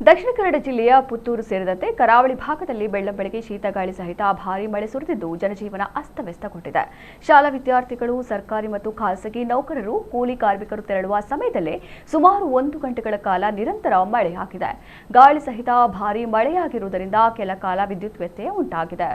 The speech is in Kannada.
ದಕ್ಷಿಣ ಕನ್ನಡ ಜಿಲ್ಲೆಯ ಪುತ್ತೂರು ಸೇರಿದಂತೆ ಕರಾವಳಿ ಭಾಗದಲ್ಲಿ ಬೆಳ್ಳಂಬೆಳಗ್ಗೆ ಶೀತಗಾಳಿ ಸಹಿತ ಭಾರೀ ಮಳೆ ಸುರಿದಿದ್ದು ಜನಜೀವನ ಅಸ್ತವ್ಯಸ್ತಗೊಂಡಿದೆ. ಶಾಲಾ ವಿದ್ಯಾರ್ಥಿಗಳು, ಸರ್ಕಾರಿ ಮತ್ತು ಖಾಸಗಿ ನೌಕರರು, ಕೂಲಿ ಕಾರ್ಮಿಕರು ತೆರಳುವ ಸಮಯದಲ್ಲೇ ಸುಮಾರು 1 ಗಂಟೆಗಳ ಕಾಲ ನಿರಂತರ ಮಳೆಯಾಗಿದೆ. ಗಾಳಿ ಸಹಿತ ಭಾರೀ ಮಳೆಯಾಗಿರುವುದರಿಂದ ಕೆಲ ಕಾಲ ವಿದ್ಯುತ್ ವ್ಯತ್ಯಯ ಉಂಟಾಗಿದೆ.